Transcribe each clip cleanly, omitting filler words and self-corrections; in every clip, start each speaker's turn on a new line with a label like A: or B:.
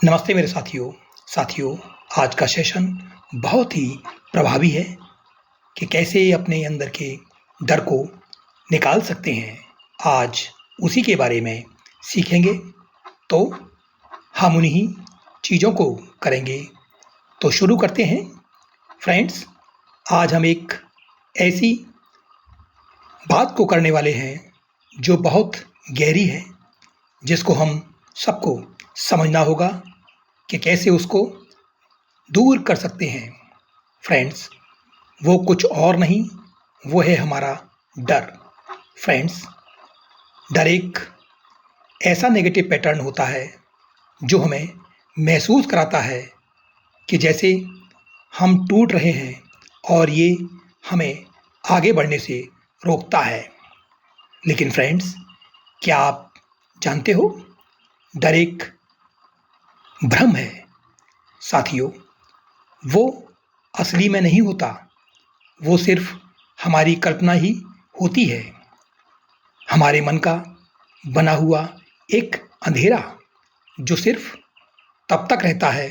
A: नमस्ते मेरे साथियों। आज का सेशन बहुत ही प्रभावी है कि कैसे अपने अंदर के डर को निकाल सकते हैं। आज उसी के बारे में सीखेंगे, तो हम उन्हीं चीज़ों को करेंगे। तो शुरू करते हैं फ्रेंड्स। आज हम एक ऐसी बात को करने वाले हैं जो बहुत गहरी है, जिसको हम सबको समझना होगा कि कैसे उसको दूर कर सकते हैं। फ्रेंड्स, वो कुछ और नहीं, वो है हमारा डर। फ्रेंड्स, डर एक ऐसा नेगेटिव पैटर्न होता है जो हमें महसूस कराता है कि जैसे हम टूट रहे हैं और ये हमें आगे बढ़ने से रोकता है। लेकिन फ्रेंड्स, क्या आप जानते हो, डर एक भ्रम है। साथियों, वो असली में नहीं होता, वो सिर्फ हमारी कल्पना ही होती है, हमारे मन का बना हुआ एक अंधेरा जो सिर्फ तब तक रहता है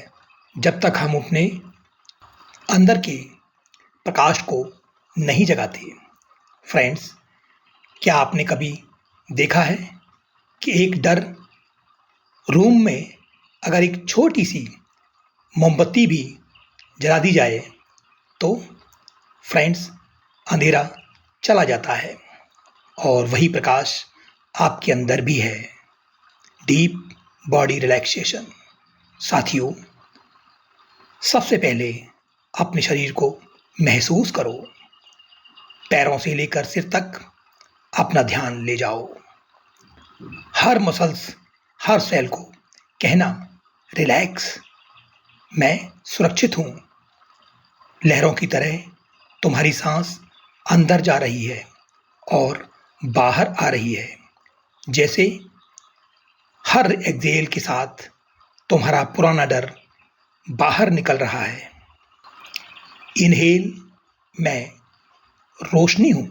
A: जब तक हम अपने अंदर के प्रकाश को नहीं जगाते। फ्रेंड्स, क्या आपने कभी देखा है कि एक डर रूम में अगर एक छोटी सी मोमबत्ती भी जला दी जाए तो फ्रेंड्स अंधेरा चला जाता है, और वही प्रकाश आपके अंदर भी है। Deep body relaxation. साथियों, सबसे पहले अपने शरीर को महसूस करो। पैरों से लेकर सिर तक अपना ध्यान ले जाओ। हर मसल्स, हर सेल को कहना, रिलैक्स, मैं सुरक्षित हूँ। लहरों की तरह तुम्हारी सांस अंदर जा रही है और बाहर आ रही है, जैसे हर एक्सहेल के साथ तुम्हारा पुराना डर बाहर निकल रहा है। इनहेल, मैं रोशनी हूँ।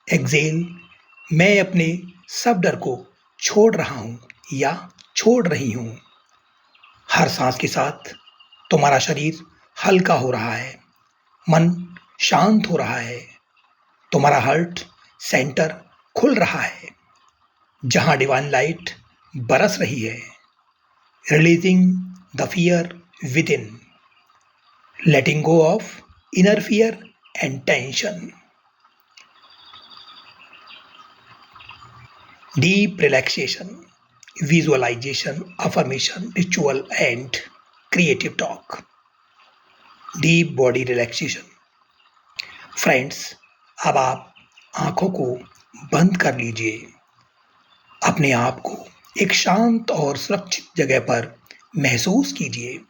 A: एक्सहेल, मैं अपने सब डर को छोड़ रहा हूँ या छोड़ रही हूँ। हर सांस के साथ तुम्हारा शरीर हल्का हो रहा है, मन शांत हो रहा है, तुम्हारा हार्ट सेंटर खुल रहा है जहां डिवाइन लाइट बरस रही है। Releasing the fear within, letting go of inner fear and tension. Deep relaxation, visualisation, affirmation, ritual and creative talk. Deep body relaxation. Friends, अब आप आंखों को बंद कर लीजिए। अपने आप को एक शांत और सुरक्षित जगह पर महसूस कीजिए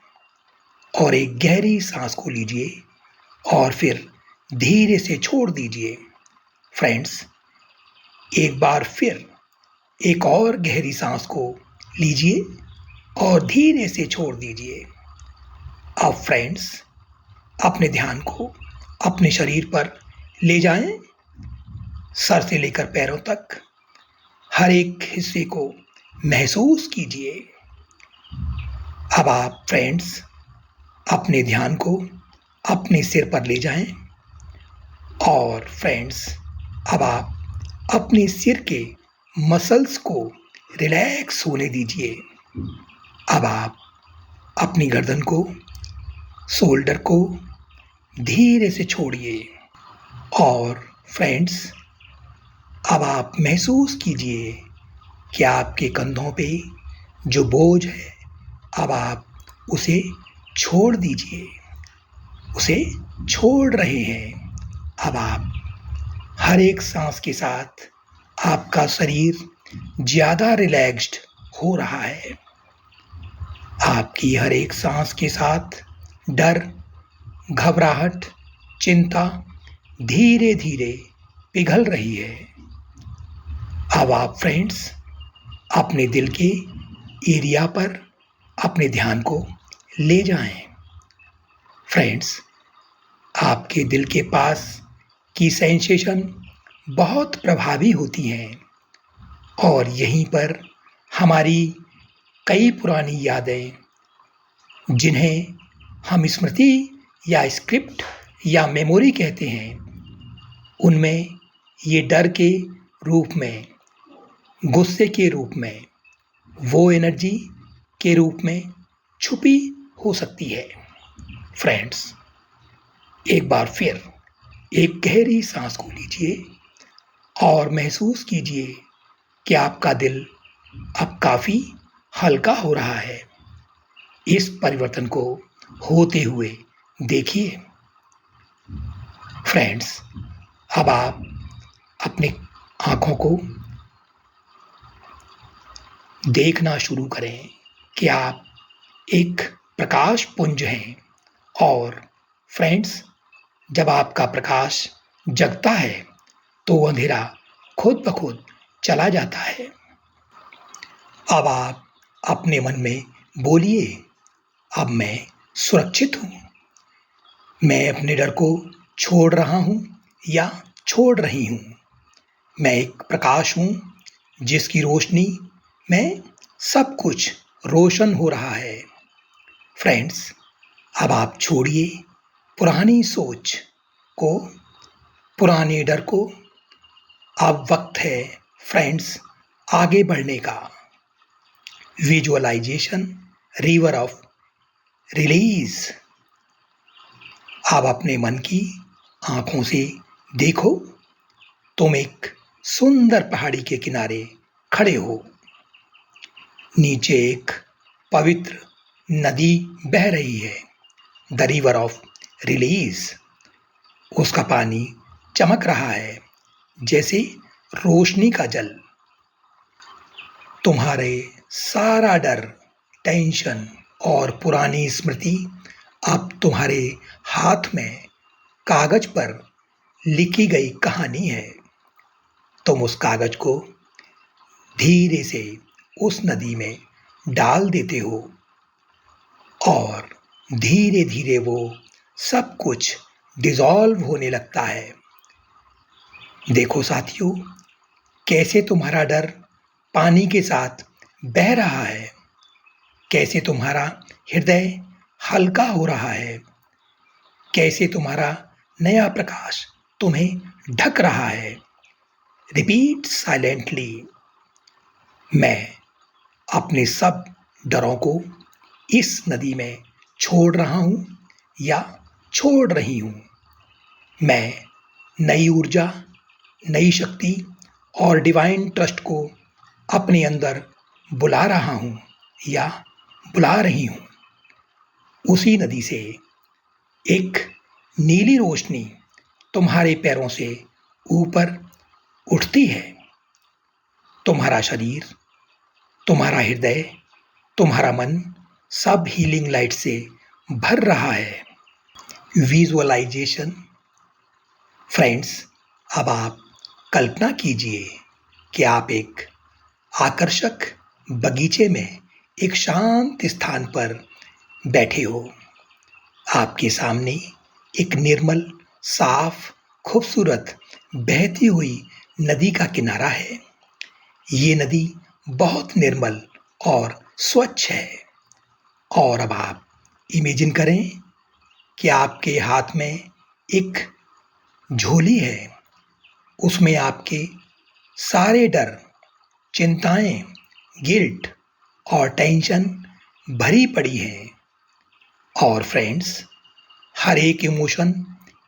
A: और एक गहरी सांस को लीजिए और फिर धीरे से छोड़ दीजिए। फ्रेंड्स, एक बार फिर एक और गहरी सांस को लीजिए और धीरे से छोड़ दीजिए। अब फ्रेंड्स, अपने ध्यान को अपने शरीर पर ले जाएं, सर से लेकर पैरों तक हर एक हिस्से को महसूस कीजिए। अब आप फ्रेंड्स अपने ध्यान को अपने सिर पर ले जाएं और फ्रेंड्स अब आप अपने सिर के मसल्स को रिलैक्स होने दीजिए। अब आप अपनी गर्दन को, शोल्डर को धीरे से छोड़िए और फ्रेंड्स अब आप महसूस कीजिए कि आपके कंधों पे जो बोझ है, अब आप उसे छोड़ दीजिए, उसे छोड़ रहे हैं। अब आप हर एक सांस के साथ आपका शरीर ज़्यादा रिलैक्स्ड हो रहा है। आपकी हर एक सांस के साथ डर, घबराहट, चिंता धीरे धीरे पिघल रही है। अब आप फ्रेंड्स अपने दिल के एरिया पर अपने ध्यान को ले जाएं। फ्रेंड्स, आपके दिल के पास की सेंसेशन बहुत प्रभावी होती हैं और यहीं पर हमारी कई पुरानी यादें जिन्हें हम स्मृति या स्क्रिप्ट या मेमोरी कहते हैं, उनमें ये डर के रूप में, गुस्से के रूप में, वो एनर्जी के रूप में छुपी हो सकती है। फ्रेंड्स, एक बार फिर एक गहरी सांस को लीजिए और महसूस कीजिए कि आपका दिल अब काफ़ी हल्का हो रहा है। इस परिवर्तन को होते हुए देखिए। फ्रेंड्स, अब आप अपनी आँखों को देखना शुरू करें कि आप एक प्रकाश पुंज हैं और फ्रेंड्स, जब आपका प्रकाश जगता है तो अंधेरा खुद ब खुद चला जाता है। अब आप अपने मन में बोलिए, अब मैं सुरक्षित हूँ। मैं अपने डर को छोड़ रहा हूँ या छोड़ रही हूँ। मैं एक प्रकाश हूँ जिसकी रोशनी में सब कुछ रोशन हो रहा है। फ्रेंड्स, अब आप छोड़िए पुरानी सोच को, पुराने डर को। अब वक्त है फ्रेंड्स आगे बढ़ने का। Visualisation river of release. अब अपने मन की आंखों से देखो, तुम एक सुंदर पहाड़ी के किनारे खड़े हो। नीचे एक पवित्र नदी बह रही है, द रिवर ऑफ रिलीज। उसका पानी चमक रहा है जैसे रोशनी का जल। तुम्हारे सारा डर, टेंशन और पुरानी स्मृति अब तुम्हारे हाथ में कागज पर लिखी गई कहानी है। तुम उस कागज को धीरे से उस नदी में डाल देते हो और धीरे धीरे वो सब कुछ डिसॉल्व होने लगता है। देखो साथियों, कैसे तुम्हारा डर पानी के साथ बह रहा है, कैसे तुम्हारा हृदय हल्का हो रहा है, कैसे तुम्हारा नया प्रकाश तुम्हें ढक रहा है। रिपीट साइलेंटली, मैं अपने सब डरों को इस नदी में छोड़ रहा हूँ या छोड़ रही हूँ। मैं नई ऊर्जा, नई शक्ति और डिवाइन ट्रस्ट को अपने अंदर बुला रहा हूँ या बुला रही हूँ। उसी नदी से एक नीली रोशनी तुम्हारे पैरों से ऊपर उठती है। तुम्हारा शरीर, तुम्हारा हृदय, तुम्हारा मन सब हीलिंग लाइट से भर रहा है। विजुअलाइजेशन। फ्रेंड्स, अब आप कल्पना कीजिए कि आप एक आकर्षक बगीचे में एक शांत स्थान पर बैठे हो। आपके सामने एक निर्मल, साफ, खूबसूरत बहती हुई नदी का किनारा है। ये नदी बहुत निर्मल और स्वच्छ है। और अब आप इमेजिन करें कि आपके हाथ में एक झोली है। उसमें आपके सारे डर, चिंताएं, गिल्ट और टेंशन भरी पड़ी है। और फ्रेंड्स, हर एक इमोशन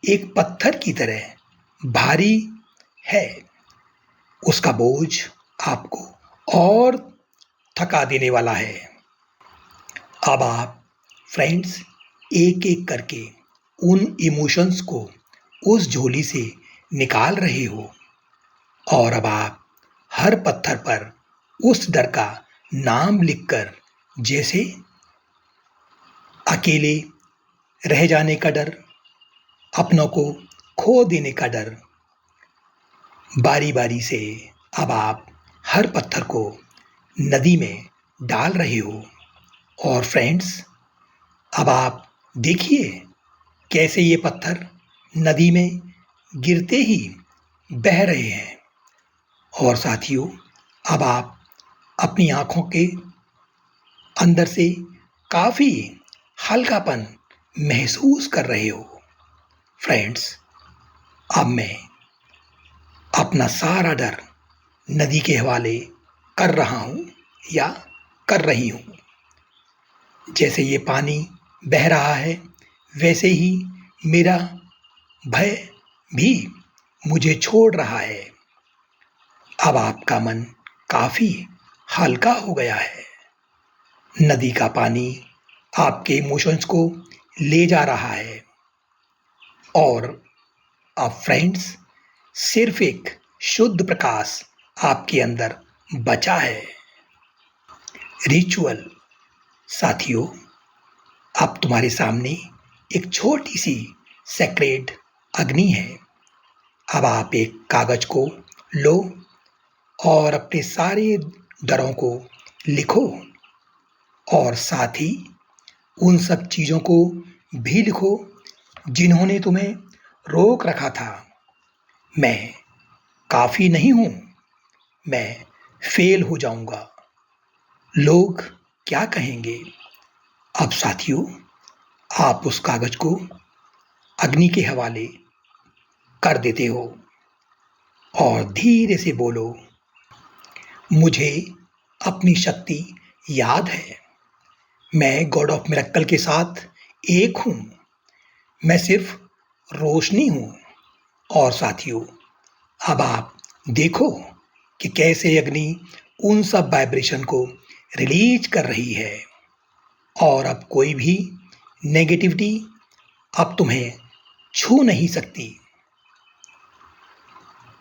A: एक पत्थर की तरह भारी है। उसका बोझ आपको और थका देने वाला है। अब आप फ्रेंड्स एक एक करके उन इमोशंस को उस झोली से निकाल रहे हो और अब आप हर पत्थर पर उस डर का नाम लिखकर, जैसे अकेले रह जाने का डर, अपनों को खो देने का डर, बारी बारी से अब आप हर पत्थर को नदी में डाल रहे हो। और फ्रेंड्स, अब आप देखिए कैसे ये पत्थर नदी में गिरते ही बह रहे हैं। और साथियों, अब आप अपनी आँखों के अंदर से काफ़ी हल्कापन महसूस कर रहे हो। फ्रेंड्स, अब मैं अपना सारा डर नदी के हवाले कर रहा हूँ या कर रही हूँ। जैसे ये पानी बह रहा है, वैसे ही मेरा भय भी मुझे छोड़ रहा है। अब आपका मन काफ़ी हल्का हो गया है। नदी का पानी आपके इमोशंस को ले जा रहा है और अब फ्रेंड्स, सिर्फ एक शुद्ध प्रकाश आपके अंदर बचा है। रिचुअल साथियों, अब तुम्हारे सामने एक छोटी सी सेक्रेड अग्नि है। अब आप एक कागज को लो और अपने सारे डरों को लिखो और साथ ही उन सब चीज़ों को भी लिखो जिन्होंने तुम्हें रोक रखा था। मैं काफ़ी नहीं हूँ, मैं फेल हो जाऊंगा, लोग क्या कहेंगे। अब साथियों, आप उस कागज को अग्नि के हवाले कर देते हो और धीरे से बोलो, मुझे अपनी शक्ति याद है। मैं गॉड ऑफ मिरेकल के साथ एक हूँ। मैं सिर्फ रोशनी हूँ। और साथियों, अब आप देखो कि कैसे अग्नि उन सब वाइब्रेशन को रिलीज कर रही है और अब कोई भी नेगेटिविटी अब तुम्हें छू नहीं सकती।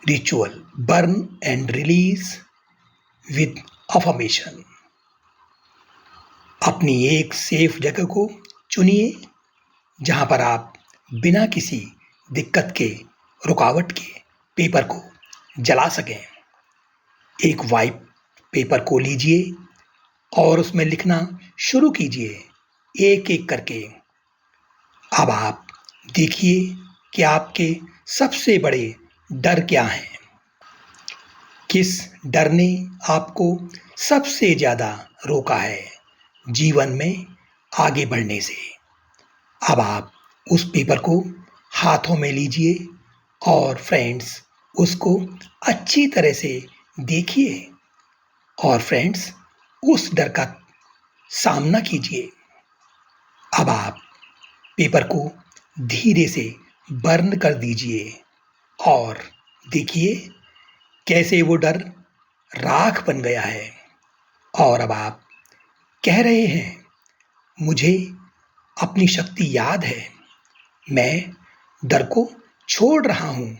A: Ritual burn and release with affirmation. अपनी एक सेफ जगह को चुनिए जहां पर आप बिना किसी दिक्कत के, रुकावट के पेपर को जला सकें। एक वाइट पेपर को लीजिए और उसमें लिखना शुरू कीजिए एक एक करके। अब आप देखिए कि आपके सबसे बड़े डर क्या हैं। किस डर ने आपको सबसे ज़्यादा रोका है जीवन में आगे बढ़ने से। अब आप उस पेपर को हाथों में लीजिए और फ्रेंड्स, उसको अच्छी तरह से देखिए और फ्रेंड्स, उस डर का सामना कीजिए। अब आप पेपर को धीरे से बर्न कर दीजिए और देखिए कैसे वो डर राख बन गया है। और अब आप कह रहे हैं, मुझे अपनी शक्ति याद है। मैं डर को छोड़ रहा हूँ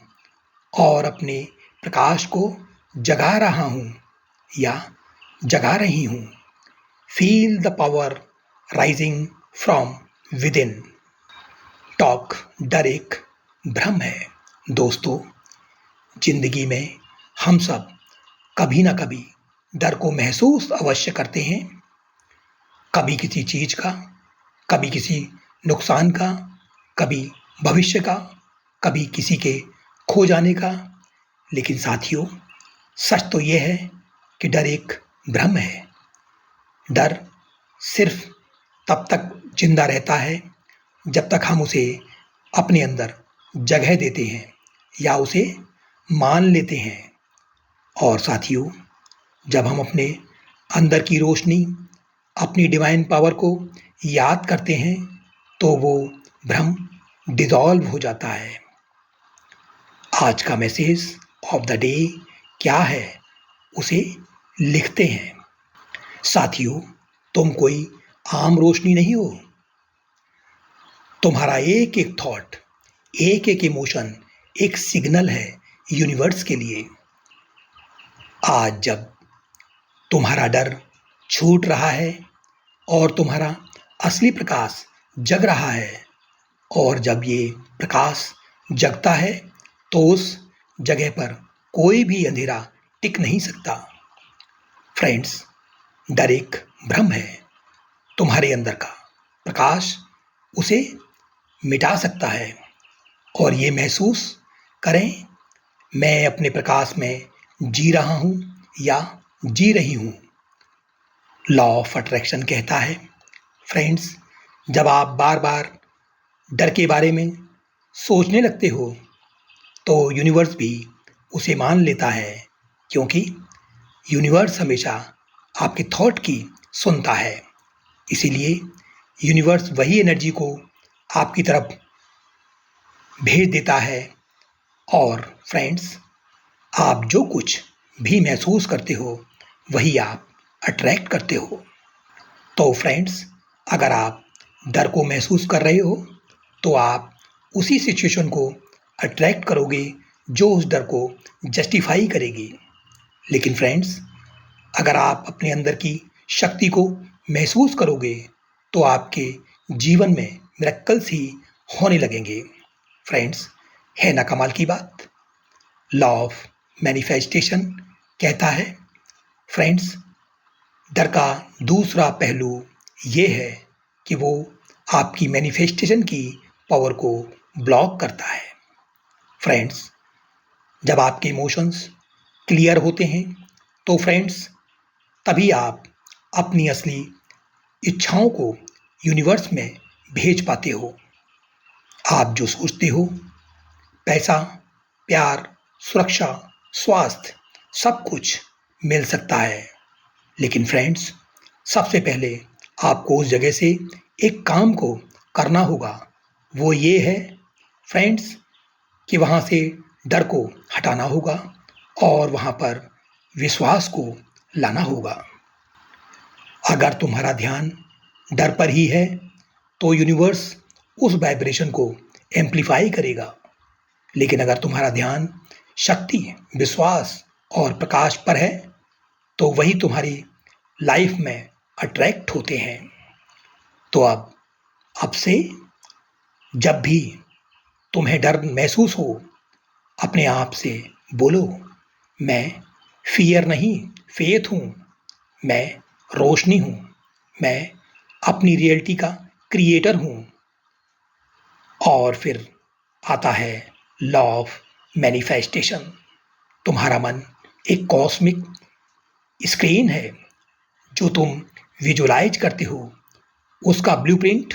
A: और अपने प्रकाश को जगा रहा हूँ या जगा रही हूँ। Feel the power rising from with in. Talk डर एक भ्रम है। दोस्तों, जिंदगी में हम सब कभी ना कभी डर को महसूस अवश्य करते हैं। कभी किसी चीज़ का, कभी किसी नुकसान का, कभी भविष्य का, कभी किसी के खो जाने का। लेकिन साथियों, सच तो यह है कि डर एक भ्रम है। डर सिर्फ तब तक जिंदा रहता है जब तक हम उसे अपने अंदर जगह देते हैं या उसे मान लेते हैं। और साथियों, जब हम अपने अंदर की रोशनी, अपनी डिवाइन पावर को याद करते हैं तो वो भ्रम डिसॉल्व हो जाता है। आज का मैसेज ऑफ द डे क्या है, उसे लिखते हैं। साथियों, तुम कोई आम रोशनी नहीं हो। तुम्हारा एक एक थॉट, एक एक इमोशन एक सिग्नल है यूनिवर्स के लिए। आज जब तुम्हारा डर छूट रहा है और तुम्हारा असली प्रकाश जग रहा है, और जब ये प्रकाश जगता है तो उस जगह पर कोई भी अंधेरा टिक नहीं सकता। फ्रेंड्स, डर एक भ्रम है। तुम्हारे अंदर का प्रकाश उसे मिटा सकता है। और ये महसूस करें, मैं अपने प्रकाश में जी रहा हूँ या जी रही हूँ। लॉ ऑफ अट्रैक्शन कहता है, फ्रेंड्स, जब आप बार-बार डर के बारे में सोचने लगते हो, तो यूनिवर्स भी उसे मान लेता है, क्योंकि यूनिवर्स हमेशा आपके थॉट की सुनता है। इसीलिए यूनिवर्स वही एनर्जी को आपकी तरफ भेज देता है। और फ्रेंड्स, आप जो कुछ भी महसूस करते हो, वही आप अट्रैक्ट करते हो। तो फ्रेंड्स, अगर आप डर को महसूस कर रहे हो, तो आप उसी सिचुएशन को अट्रैक्ट करोगे जो उस डर को जस्टिफाई करेगी। लेकिन फ्रेंड्स, अगर आप अपने अंदर की शक्ति को महसूस करोगे, तो आपके जीवन में मिरेकल्स ही होने लगेंगे। फ्रेंड्स, है ना कमाल की बात? लॉ ऑफ मैनिफेस्टेशन कहता है, फ्रेंड्स, डर का दूसरा पहलू ये है कि वो आपकी मैनिफेस्टेशन की पावर को ब्लॉक करता है। फ्रेंड्स, जब आपके इमोशंस क्लियर होते हैं, तो फ्रेंड्स, तभी आप अपनी असली इच्छाओं को यूनिवर्स में भेज पाते हो। आप जो सोचते हो, पैसा, प्यार, सुरक्षा, स्वास्थ्य, सब कुछ मिल सकता है। लेकिन फ्रेंड्स, सबसे पहले आपको उस जगह से एक काम को करना होगा। वो ये है फ्रेंड्स, कि वहाँ से डर को हटाना होगा और वहाँ पर विश्वास को लाना होगा। अगर तुम्हारा ध्यान डर पर ही है, तो यूनिवर्स उस वाइब्रेशन को एम्प्लीफाई करेगा। लेकिन अगर तुम्हारा ध्यान शक्ति, विश्वास और प्रकाश पर है, तो वही तुम्हारी लाइफ में अट्रैक्ट होते हैं। तो अब से जब भी तुम्हें डर महसूस हो, अपने आप से बोलो, मैं फ़ियर नहीं, फ़ेथ हूँ। मैं रोशनी हूँ। मैं अपनी रियलिटी का क्रिएटर हूँ। और फिर आता है लॉ ऑफ मैनिफेस्टेशन। तुम्हारा मन एक कॉस्मिक स्क्रीन है। जो तुम विजुअलाइज करते हो, उसका ब्लूप्रिंट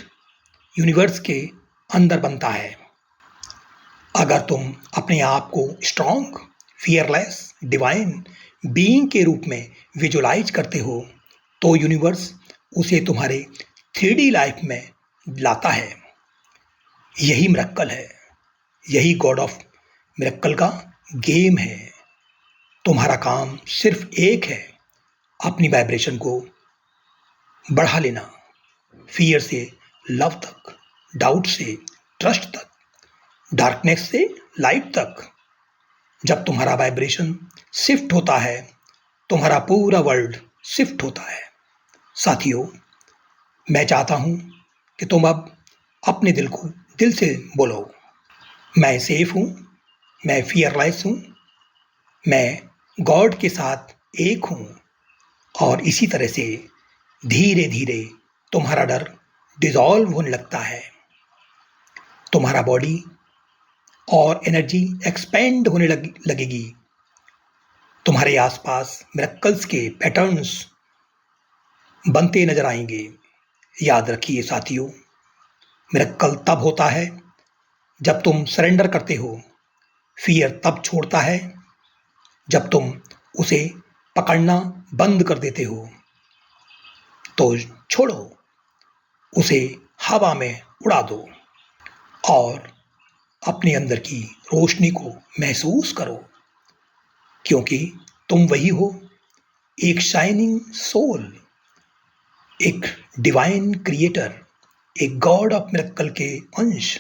A: यूनिवर्स के अंदर बनता है। अगर तुम अपने आप को स्ट्रॉन्ग, फियरलेस, डिवाइन बीइंग के रूप में विजुअलाइज करते हो, तो यूनिवर्स उसे तुम्हारे 3D लाइफ में लाता है। यही मिरेकल है। यही गॉड ऑफ मिरेकल का गेम है। तुम्हारा काम सिर्फ एक है, अपनी वाइब्रेशन को बढ़ा लेना। फियर से लव तक, डाउट से ट्रस्ट तक, डार्कनेस से लाइट तक। जब तुम्हारा वाइब्रेशन शिफ्ट होता है, तुम्हारा पूरा वर्ल्ड शिफ्ट होता है। साथियों, मैं चाहता हूं कि तुम अब अपने दिल को दिल से बोलो, मैं सेफ हूं, मैं फियरलेस हूं, मैं गॉड के साथ एक हूं। और इसी तरह से धीरे धीरे तुम्हारा डर डिसॉल्व होने लगता है। तुम्हारा बॉडी और एनर्जी एक्सपेंड होने लगेगी। तुम्हारे आसपास मिरेकल्स के पैटर्न्स बनते नजर आएंगे। याद रखिए साथियों, मिरेकल तब होता है जब तुम सरेंडर करते हो। फियर तब छोड़ता है जब तुम उसे पकड़ना बंद कर देते हो। तो छोड़ो, उसे हवा में उड़ा दो और अपने अंदर की रोशनी को महसूस करो, क्योंकि तुम वही हो, एक शाइनिंग सोल, एक डिवाइन क्रिएटर, एक गॉड ऑफ मिरेकल के अंश।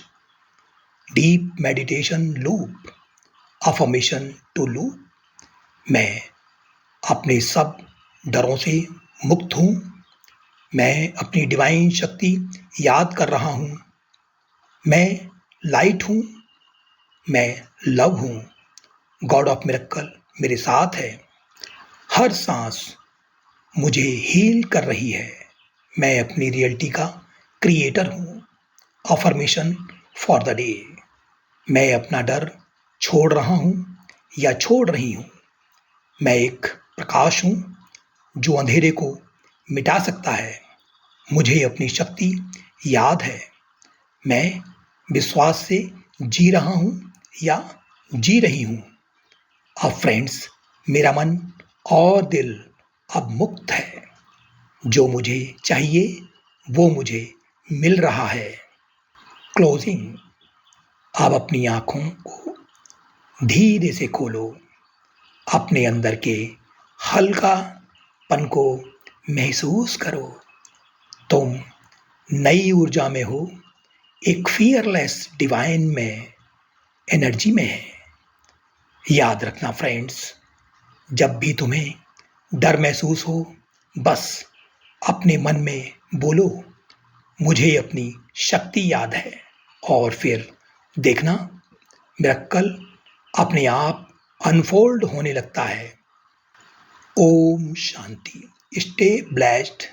A: Deep meditation loop, affirmation to loop. मैं अपने सब डरों से मुक्त हूँ। मैं अपनी डिवाइन शक्ति याद कर रहा हूँ। मैं लाइट हूँ, मैं लव हूँ। गॉड ऑफ मिरेकल मेरे साथ है। हर सांस मुझे हील कर रही है। मैं अपनी रियलिटी का क्रिएटर हूँ। Affirmation for the day. मैं अपना डर छोड़ रहा हूँ या छोड़ रही हूँ। मैं एक प्रकाश हूँ जो अंधेरे को मिटा सकता है। मुझे अपनी शक्ति याद है, मैं विश्वास से जी रहा हूँ या जी रही हूँ। अब फ्रेंड्स, मेरा मन और दिल अब मुक्त है। जो मुझे चाहिए वो मुझे मिल रहा है। क्लोजिंग। अब अपनी आंखों को धीरे से खोलो। अपने अंदर के हल्कापन को महसूस करो। तुम नई ऊर्जा में हो, एक फियरलेस डिवाइन में एनर्जी में है। याद रखना फ्रेंड्स, जब भी तुम्हें डर महसूस हो, बस अपने मन में बोलो, मुझे अपनी शक्ति याद है, और फिर देखना मिरेकल अपने आप अनफोल्ड होने लगता है। Om Shanti. Stay blessed,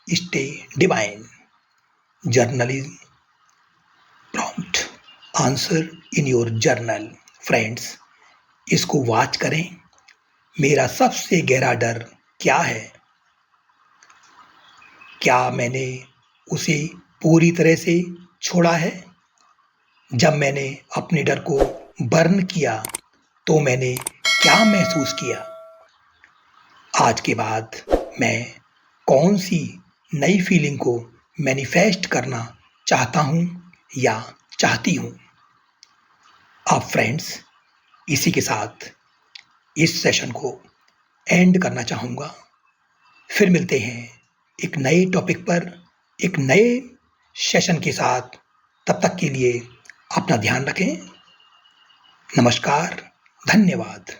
A: stay divine. Journalism prompt. Answer in your journal. Friends, इसको वॉच करें। मेरा सबसे गहरा डर क्या है? क्या मैंने उसे पूरी तरह से छोड़ा है? जब मैंने अपने डर को बर्न किया तो मैंने क्या महसूस किया? आज के बाद मैं कौन सी नई फीलिंग को मैनिफेस्ट करना चाहता हूँ या चाहती हूँ? अब फ्रेंड्स, इसी के साथ इस सेशन को एंड करना चाहूँगा। फिर मिलते हैं एक नए टॉपिक पर, एक नए सेशन के साथ। तब तक के लिए अपना ध्यान रखें। नमस्कार, धन्यवाद।